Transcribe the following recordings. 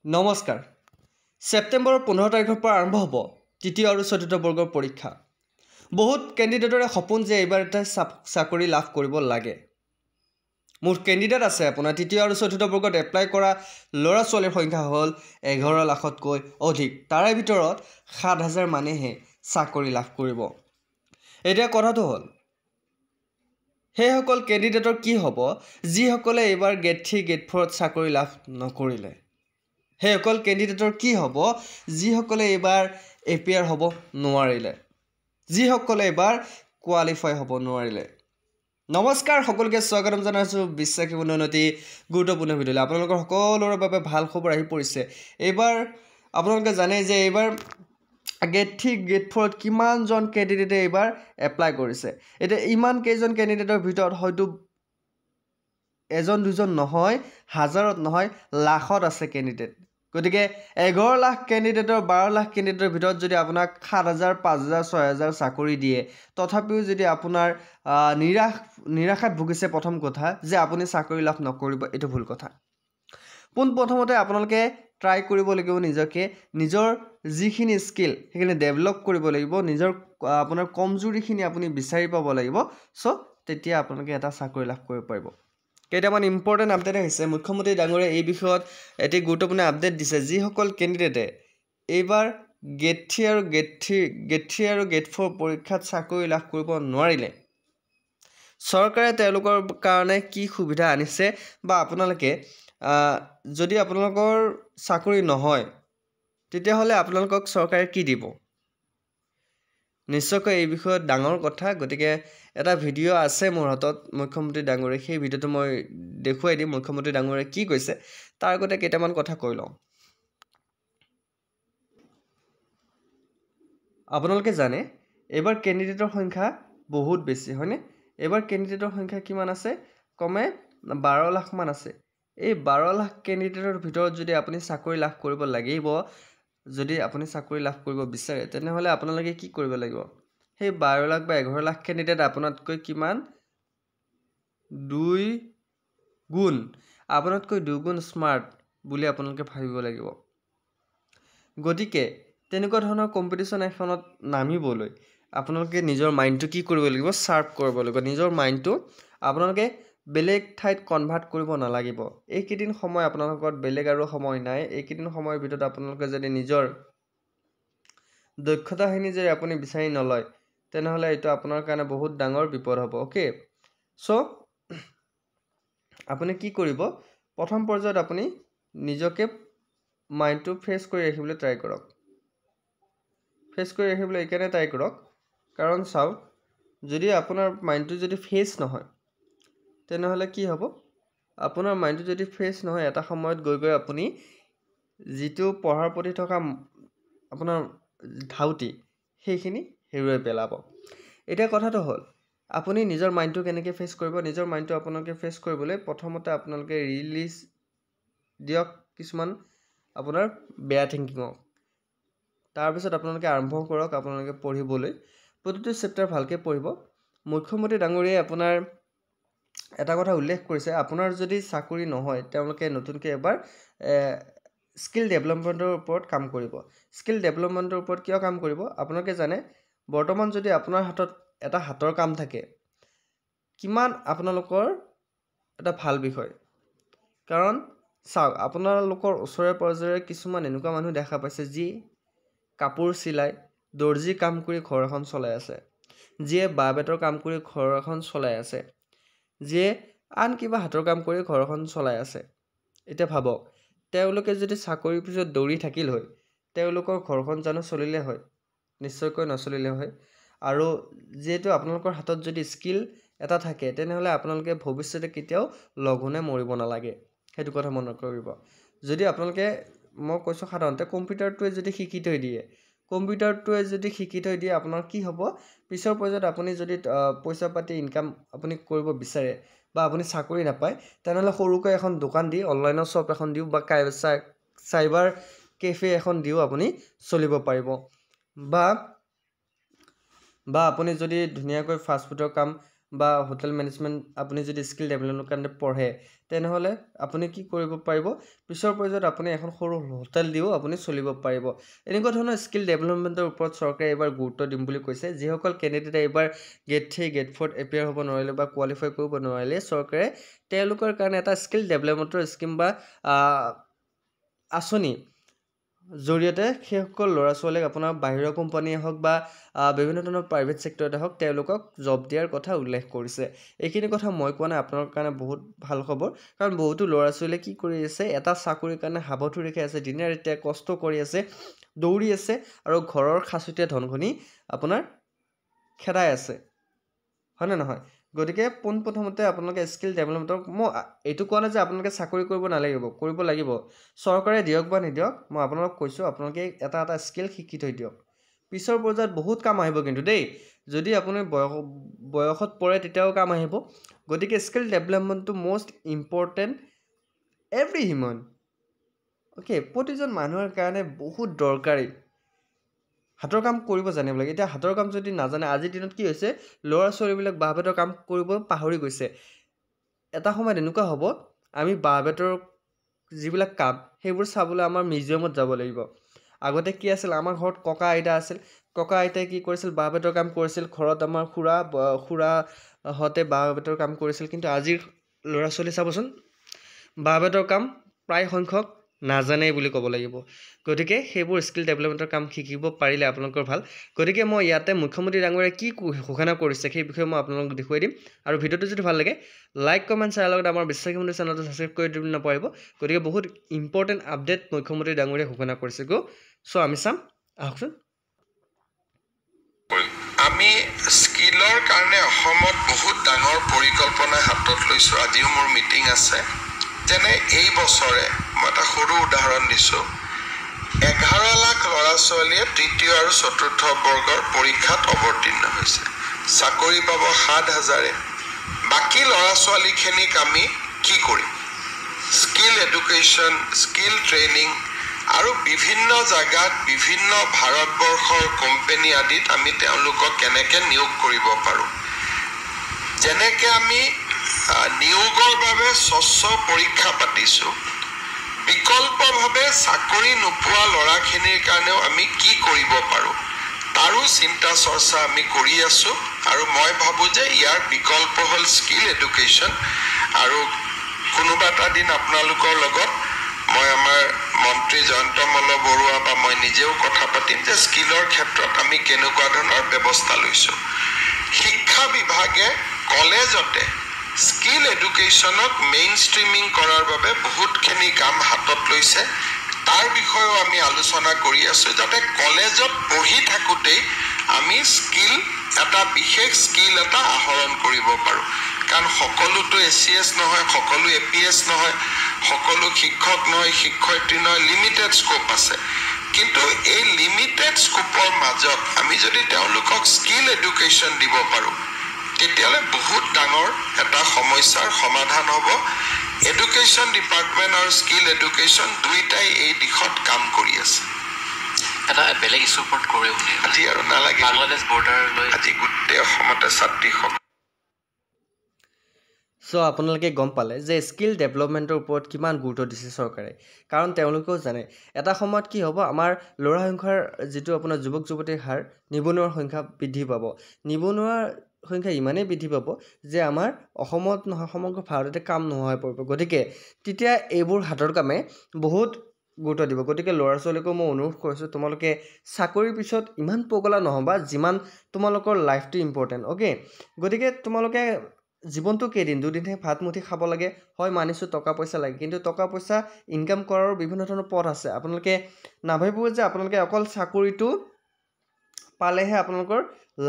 নমস্কাৰ। ছেপ্টেম্বৰৰ 15 তাৰিখৰ পৰা আৰম্ভ হ'ব তৃতীয় আৰু চতুৰ্থ বৰ্গৰ পৰীক্ষা। বহুত কেণ্ডিডেটৰে সপোন যে এইবাৰ এটা চাকৰি লাভ কৰিব লাগে। মোৰ কেণ্ডিডেট আছে আপোনাৰ তৃতীয় আৰু চতুৰ্থ বৰ্গত এপ্লাই কৰা ল'ৰা ছোৱালীৰ সংখ্যা হ'ল 11 লাখতকৈ অধিক। তাৰে ভিতৰত 7,000 মানুহে চাকৰি লাভ কৰিব। এতিয়া কথাটো হ'ল সেইসকল কেণ্ডিডেটৰ কি হ'ব যিসকলে এইবাৰ গেট 3 গেট 4ত চাকৰি লাভ নকৰিলে। সেইসকল কেণ্ডিডেটৰ কি হ'ব যিসকলে এইবাৰ এপিয়াৰ হ'ব নোৱাৰিলে, যিসকলে এইবাৰ কোৱালিফাই হ'ব নোৱাৰিলে। নমস্কাৰ, সকলোকে স্বাগতম জনাইছোঁ বিশ্বাসী উন্নতি গুৰুত্বপূৰ্ণ ভিডিঅ'লৈ। আপোনালোকৰ সকলোৰে বাবে ভাল খবৰ আহি পৰিছে। এইবাৰ আপোনালোকে জানে যে এইবাৰ গেট 3 গেট 4ত কিমানজন কেণ্ডিডেটে এইবাৰ এপ্লাই কৰিছে। এতিয়া ইমান কেইজন কেণ্ডিডেটৰ ভিতৰত হয়তো এজন দুজন নহয়, হাজাৰত নহয়, লাখত আছে কেণ্ডিডেট। গতিকে 11 লাখ কেণ্ডিডেটৰ 12 লাখ কেণ্ডিডেটৰ ভিতৰত যদি আপোনাক 7,000 5,000 6,000 চাকৰি দিয়ে, তথাপিও যদি আপোনাৰ নিৰাশাত ভুগিছে, প্ৰথম কথা যে আপুনি চাকৰি লাভ নকৰিব, এইটো ভুল কথা। পোনপ্ৰথমতে আপোনালোকে ট্ৰাই কৰিব লাগিব নিজকে, নিজৰ যিখিনি স্কিল সেইখিনি ডেভেলপ কৰিব লাগিব, নিজৰ আপোনাৰ কমজুৰিখিনি আপুনি বিচাৰি পাব লাগিব। চ' তেতিয়া আপোনালোকে এটা চাকৰি লাভ কৰিব পাৰিব। কেইটামান ইম্পৰ্টেণ্ট আপডেট আহিছে। মুখ্যমন্ত্ৰী ডাঙৰীয়াই এই বিষয়ত এটি গুৰুত্বপূৰ্ণ আপডেট দিছে। যিসকল কেণ্ডিডেটে এইবাৰ গেট 3 আৰু গেট 4 পৰীক্ষাত চাকৰি লাভ কৰিব নোৱাৰিলে, চৰকাৰে তেওঁলোকৰ কাৰণে কি সুবিধা আনিছে বা আপোনালোকে যদি আপোনালোকৰ চাকৰি নহয় তেতিয়াহ'লে আপোনালোকক চৰকাৰে কি দিব, নিশ্চয়কৈ এই বিষয়ত ডাঙৰ কথা। গতিকে এটা ভিডিঅ' আছে মোৰ হাতত মুখ্যমন্ত্ৰী ডাঙৰীয়াই, সেই ভিডিঅ'টো মই দেখুৱাই দিম মুখ্যমন্ত্ৰী ডাঙৰীয়াই কি কৈছে। তাৰ আগতে কেইটামান কথা কৈ লওঁ। আপোনালোকে জানে এইবাৰ কেণ্ডিডেটৰ সংখ্যা বহুত বেছি, হয়নে? এইবাৰ কেণ্ডিডেটৰ সংখ্যা কিমান আছে? কমে 12 লাখমান আছে। এই 12 লাখ কেণ্ডিডেটৰ ভিতৰত যদি আপুনি চাকৰি লাভ কৰিব লাগিব, যদি আপুনি চাকৰি লাভ কৰিব বিচাৰে, তেনেহ'লে আপোনালোকে কি কৰিব লাগিব? সেই 12 লাখ বা 11 লাখ কেণ্ডিডেট আপোনাতকৈ কিমান? 2 গুণ, আপোনাতকৈ 2 গুণ স্মাৰ্ট বুলি আপোনালোকে ভাবিব লাগিব। গতিকে তেনেকুৱা ধৰণৰ কম্পিটিশ্যন এখনত নামিবলৈ আপোনালোকে নিজৰ মাইণ্ডটো কি কৰিব লাগিব? শ্বাৰ্প কৰিব লাগিব। নিজৰ মাইণ্ডটো আপোনালোকে বেলেগ ঠাইত কনভাৰ্ট কৰিব নালাগিব। এইকেইদিন সময় আপোনালোকৰ বেলেগ আৰু সময় নাই। এইকেইদিন সময়ৰ ভিতৰত আপোনালোকে যদি নিজৰ দক্ষতাখিনি যদি আপুনি বিচাৰি নলয়, তেনেহ'লে এইটো আপোনাৰ কাৰণে বহুত ডাঙৰ বিপদ হ'ব। অ'কে, চ' আপুনি কি কৰিব? প্ৰথম পৰ্যায়ত আপুনি নিজকে মাইণ্ডটো ফ্ৰেছ কৰি ৰাখিবলৈ ট্ৰাই কৰক। ফ্ৰেছ কৰি ৰাখিবলৈ এইকাৰণে ট্ৰাই কৰক কাৰণ চাওক, যদি আপোনাৰ মাইণ্ডটো যদি ফ্ৰেছ নহয় তেনেহ'লে কি হ'ব? আপোনাৰ মাইণ্ডটো যদি ফ্ৰেছ নহয়, এটা সময়ত গৈ গৈ আপুনি যিটো পঢ়াৰ প্ৰতি থকা আপোনাৰ ধাউতি সেইখিনি হেৰুৱাই পেলাব। এতিয়া কথাটো হ'ল আপুনি নিজৰ মাইণ্ডটো কেনেকৈ ফ্ৰেছ কৰিব? নিজৰ মাইণ্ডটো আপোনালোকে ফ্ৰেছ কৰিবলৈ প্ৰথমতে আপোনালোকে ৰিলিজ দিয়ক কিছুমান আপোনাৰ বেয়া থিংকিঙক। তাৰপিছত আপোনালোকে আৰম্ভ কৰক আপোনালোকে পঢ়িবলৈ। প্ৰতিটো চেপ্টাৰ ভালকৈ পঢ়িব। মুখ্যমন্ত্ৰী ডাঙৰীয়াই আপোনাৰ এটা কথা উল্লেখ কৰিছে, আপোনাৰ যদি চাকৰি নহয় তেওঁলোকে নতুনকৈ এবাৰ স্কিল ডেভেলপমেণ্টৰ ওপৰত কাম কৰিব। স্কিল ডেভেলপমেণ্টৰ ওপৰত কিয় কাম কৰিব? আপোনালোকে জানে বৰ্তমান যদি আপোনাৰ হাতত এটা হাতৰ কাম থাকে, কিমান আপোনালোকৰ এটা ভাল বিষয়। কাৰণ চাওক, আপোনালোকৰ ওচৰে পাঁজৰে কিছুমান এনেকুৱা মানুহ দেখা পাইছে যি কাপোৰ চিলাই, দৰ্জী কাম কৰি ঘৰ এখন চলাই আছে, যিয়ে বাঁহ বেতৰ কাম কৰি ঘৰ এখন চলাই আছে, যিয়ে আন কিবা হাতৰ কাম কৰি ঘৰ এখন চলাই আছে। এতিয়া ভাবক, তেওঁলোকে যদি চাকৰিৰ পিছত দৌৰি থাকিল হয়, তেওঁলোকৰ ঘৰখন জানো চলিলে হয়? নিশ্চয়কৈ নচলিলে হয়। আৰু যিহেতু আপোনালোকৰ হাতত যদি স্কিল এটা থাকে, তেনেহ'লে আপোনালোকে ভৱিষ্যতে কেতিয়াও লঘোণে মৰিব নালাগে। সেইটো কথা মনত কৰিব। যদি আপোনালোকে, মই কৈছোঁ সাধাৰণতে কম্পিউটাৰটোৱে যদি শিকি থৈ দিয়ে, আপোনাৰ কি হ'ব? পিছৰ পৰ্যায়ত আপুনি যদি পইচা পাতি ইনকাম আপুনি কৰিব বিচাৰে বা আপুনি চাকৰি নাপায়, তেনেহ'লে সৰুকৈ এখন দোকান দি, অনলাইনৰ শ্বপ এখন দিও বা চাইবাৰ কেফে এখন দিও আপুনি চলিব পাৰিব। বা আপুনি যদি ধুনীয়াকৈ ফাষ্টফুডৰ কাম বা হোটেল মেনেজমেণ্ট আপুনি যদি স্কিল ডেভেলপমেণ্টৰ কাৰণে পঢ়ে তেনেহ'লে আপুনি কি কৰিব পাৰিব পিছৰ পৰ্যায়ত আপুনি এখন সৰু হোটেল দিও আপুনি চলিব পাৰিব এনেকুৱা ধৰণৰ স্কিল ডেভেলপমেণ্টৰ ওপৰত চৰকাৰে এইবাৰ গুৰুত্ব দিম বুলি কৈছে যিসকল কেণ্ডিডেটে এইবাৰ গেট 3 গেট 4 এপিয়াৰ হ'ব নোৱাৰিলে বা কোৱালিফাই কৰিব নোৱাৰিলে চৰকাৰে তেওঁলোকৰ কাৰণে এটা স্কিল ডেভেলপমেণ্টৰ স্কিম বা আঁচনি জৰিয়তে সেইসকল ল'ৰা ছোৱালীক আপোনাৰ বাহিৰৰ কোম্পানীয়ে হওক বা বিভিন্ন ধৰণৰ প্ৰাইভেট ছেক্টৰতে হওক তেওঁলোকক জব দিয়াৰ কথা উল্লেখ কৰিছে এইখিনি কথা মই কোৱা নাই আপোনাৰ কাৰণে বহুত ভাল খবৰ কাৰণ বহুতো ল'ৰা ছোৱালীয়ে কি কৰি আছে এটা চাকৰিৰ কাৰণে হাবথু ৰেখি আছে দিনে ৰাতিয়ে কষ্ট কৰি আছে দৌৰি আছে আৰু ঘৰৰ খাচুতীয়া ধনখনি আপোনাৰ খেদাই আছে হয়নে নহয় গতিকে পোনপ্ৰথমতে আপোনালোকে স্কিল ডেভেলপমেণ্টক মই এইটো কোৱা নাই যে আপোনালোকে চাকৰি কৰিব লাগিব চৰকাৰে দিয়ক বা নিদিয়ক মই আপোনালোকক কৈছোঁ আপোনালোকে এটা স্কিল শিকি থৈ দিয়ক পিছৰ পৰ্যায়ত বহুত কাম আহিব কিন্তু দেই যদি আপুনি বয়সত পৰে তেতিয়াও কাম আহিব গতিকে স্কিল ডেভেলপমেণ্টটো most important every human okay প্ৰতিজন মানুহৰ কাৰণে বহুত দৰকাৰী হাতৰ কাম কৰিব জানিব লাগে এতিয়া হাতৰ কাম যদি নাজানে আজিৰ দিনত কি হৈছে ল'ৰা ছোৱালীবিলাক বাঁহ বেতৰ কাম কৰিব পাহৰি গৈছে এটা সময়ত এনেকুৱা হ'ব আমি বাঁহ বেতৰ যিবিলাক কাম সেইবোৰ চাবলৈ আমাৰ মিউজিয়ামত যাব লাগিব আগতে কি আছিল আমাৰ ঘৰত ককা আইতা আছিল ককা আইতাই কি কৰিছিল বাঁহ বেতৰ কাম কৰিছিল ঘৰত আমাৰ খুৰাহঁতে বাঁহ বেতৰ কাম কৰিছিল কিন্তু আজিৰ ল'ৰা ছোৱালী চাবচোন বাঁহ বেতৰ কাম প্ৰায় সংখ্যক নাজানেই বুলি ক'ব লাগিব গতিকে সেইবোৰ স্কিল ডেভেলপমেণ্টৰ কাম শিকিব পাৰিলে আপোনালোকৰ ভাল গতিকে মই ইয়াতে মুখ্যমন্ত্ৰী ডাঙৰীয়াই কি ঘোষণা কৰিছে সেই বিষয়ে মই আপোনালোকক দেখুৱাই দিম আৰু ভিডিঅ'টো যদি ভাল লাগে লাইক কমেণ্ট শ্বেয়াৰ লগত আমাৰ বিশ্বাসী মন্দিৰ চেনেলটো ছাবস্ক্ৰাইব কৰি দিব নাপাৰিব গতিকে বহুত ইম্পৰ্টেণ্ট আপডেট মুখ্যমন্ত্ৰী ডাঙৰীয়াই ঘোষণা কৰিছে চ' আমি চাম আহকচোন আমি স্কিলৰ কাৰণে অসমত বহুত ডাঙৰ পৰিকল্পনা হাতত লৈছোঁ আজিও মোৰ মিটিং আছে যেনে এই বছৰে মই এটা সৰু উদাহৰণ দিছোঁ 11 লাখ ল'ৰা ছোৱালীয়ে তৃতীয় আৰু চতুৰ্থ বৰ্গৰ পৰীক্ষাত অৱতীৰ্ণ হৈছে চাকৰি পাব 7,000 বাকী ল'ৰা ছোৱালীখিনিক আমি কি কৰিম স্কিল এডুকেশ্যন স্কিল ট্ৰেইনিং আৰু বিভিন্ন জায়গাত বিভিন্ন ভাৰতবৰ্ষৰ কোম্পানী আদিত আমি তেওঁলোকক কেনেকৈ নিয়োগ কৰিব পাৰোঁ যেনেকৈ আমি নিয়োগৰ বাবে স্বচ্ছ পৰীক্ষা পাতিছোঁ বিকল্পভাৱে চাকৰি নোপোৱা ল'ৰাখিনিৰ কাৰণেও আমি কি কৰিব পাৰোঁ তাৰো চিন্তা চৰ্চা আমি কৰি আছোঁ আৰু মই ভাবোঁ যে ইয়াৰ বিকল্প হ'ল স্কিল এডুকেশ্যন আৰু কোনোবা এটা দিন আপোনালোকৰ লগত মই আমাৰ মন্ত্ৰী জয়ন্ত মল্ল বৰুৱা বা মই নিজেও কথা পাতিম যে স্কিলৰ ক্ষেত্ৰত আমি কেনেকুৱা ধৰণৰ ব্যৱস্থা লৈছোঁ শিক্ষা বিভাগে কলেজতে স্কিল এডুকেশ্যনক মেইন ষ্ট্ৰীমিং কৰাৰ বাবে বহুতখিনি কাম হাতত লৈছে তাৰ বিষয়েও আমি আলোচনা কৰি আছোঁ যাতে কলেজত পঢ়ি থাকোঁতেই আমি স্কিল এটা বিশেষ স্কিল এটা আহৰণ কৰিব পাৰোঁ কাৰণ সকলোতো ACS নহয় সকলো APS নহয় সকলো শিক্ষক নহয় শিক্ষয়িত্ৰী নহয় লিমিটেড স্কোপ আছে কিন্তু এই লিমিটেড স্কোপৰ মাজত আমি যদি তেওঁলোকক স্কিল এডুকেশ্যন দিব পাৰোঁ তেতিয়াহ'লে বহুত ডাঙৰ এটা সমস্যাৰ সমাধান হ'ব এডুকেশ্যন ডিপাৰ্টমেণ্ট আৰু স্কিল এডুকেশ্যন দুইটাই এই দিশত কাম কৰি আছে এটা বেলেগ ইছ্যুৰ ওপৰত কৰে আজি আৰু নালাগে বাংলাদেশ বৰ্ডাৰলৈ আজি গোটেই অসমতে ছাত্ৰীসকল চ' আপোনালোকে গম পালে যে স্কিল ডেভেলপমেণ্টৰ ওপৰত কিমান গুৰুত্ব দিছে চৰকাৰে কাৰণ তেওঁলোকেও জানে এটা সময়ত কি হ'ব আমাৰ ল'ৰা সংখ্যাৰ যিটো আপোনাৰ যুৱক যুৱতীৰ হাৰ নিবনুৱাৰ সংখ্যা বৃদ্ধি পাব নিবনুৱাৰ সংখ্যা ইমানেই বৃদ্ধি পাব যে আমাৰ অসমত নহয় সমগ্ৰ ভাৰততে কাম নোহোৱা হৈ পৰিব গতিকে তেতিয়া এইবোৰ হাতৰ কামে বহুত গুৰুত্ব দিব গতিকে ল'ৰা ছোৱালীকো মই অনুৰোধ কৰিছোঁ তোমালোকে চাকৰিৰ পিছত ইমান পগলা নহ'বা যিমান তোমালোকৰ লাইফটো ইম্পৰ্টেণ্ট অ'কে গতিকে তোমালোকে জীৱনটো কেইদিন দুদিনহে ভাত মুঠি খাব লাগে হয় মানিছোঁ টকা পইচা লাগে কিন্তু টকা পইচা ইনকাম কৰাৰ বিভিন্ন ধৰণৰ পথ আছে আপোনালোকে নাভাবিব যে আপোনালোকে অকল চাকৰিটো পালেহে আপোনালোকৰ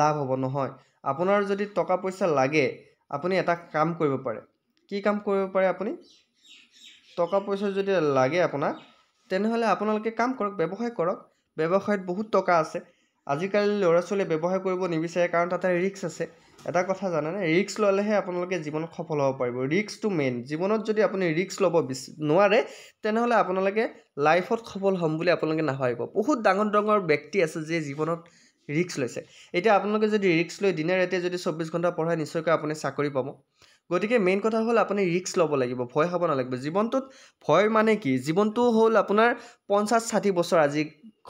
লাভ হ'ব নহয় আপোনাৰ যদি টকা পইচা লাগে আপুনি এটা কাম কৰিব পাৰে কি কাম কৰিব পাৰে আপুনি টকা পইচা যদি লাগে আপোনাক তেনেহ'লে আপোনালোকে কাম কৰক ব্যৱসায় কৰক ব্যৱসায়ত বহুত টকা আছে আজিকালি ল'ৰা ছোৱালীয়ে ব্যৱসায় কৰিব নিবিচাৰে কাৰণ তাতে ৰিস্ক আছে এটা কথা জানেনে ৰিস্ক ল'লেহে আপোনালোকে জীৱনত সফল হ'ব পাৰিব ৰিস্কটো মেইন জীৱনত যদি আপুনি ৰিস্ক ল'ব নোৱাৰে তেনেহ'লে আপোনালোকে লাইফত সফল হ'ম বুলি আপোনালোকে নাভাবিব বহুত ডাঙৰ ডাঙৰ ব্যক্তি আছে যে জীৱনত ৰিস্ক লৈছে এতিয়া আপোনালোকে যদি ৰিস্ক লৈ দিনে ৰাতিয়ে যদি 24 ঘণ্টা পঢ়ায় নিশ্চয়কৈ আপুনি চাকৰি পাব গতিকে মেইন কথা হ'ল আপুনি ৰিস্ক ল'ব লাগিব ভয় খাব নালাগিব জীৱনটোত ভয় মানে কি জীৱনটো হ'ল আপোনাৰ 50-60 বছৰ আজি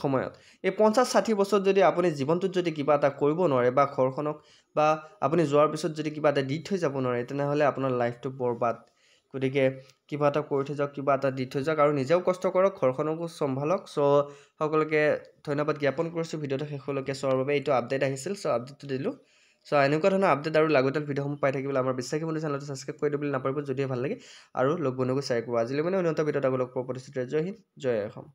সময়ত এই 50-60 বছৰত যদি আপুনি জীৱনটোত যদি কিবা এটা কৰিব নোৱাৰে বা ঘৰখনক বা আপুনি যোৱাৰ পিছত যদি কিবা এটা দি থৈ যাব নোৱাৰে তেনেহ'লে আপোনাৰ লাইফটো বৰবাদ গতিকে কিবা এটা কৰি থৈ যাওক কিবা এটা দি থৈ যাওক আৰু নিজেও কষ্ট কৰক ঘৰখনকো চম্ভালক চ' সকলোকে ধন্যবাদ জ্ঞাপন কৰিছোঁ ভিডিঅ'টো শেষলৈকে চোৱাৰ বাবে এইটো আপডেট আহিছিল চ' আপডেটটো দিলোঁ চ' এনেকুৱা ধৰণৰ আপডেট আৰু লাগতিয়াল ভিডিঅ'সমূহ পাই থাকিবলৈ আমাৰ বিশ্বাসী বন্ধু চেনেলটো ছাবস্ক্ৰাইব কৰি দিবলৈ নাপাৰিব যদিও ভাল লাগে আৰু লগ বন্ধুকো শ্বেয়াৰ কৰিব আজিলৈ মানে উন্নত ভিডিঅ'ত আকৌ লগ পোৱাৰ প্ৰতিশ্ৰুতি জয় হিন্দ জয় অসম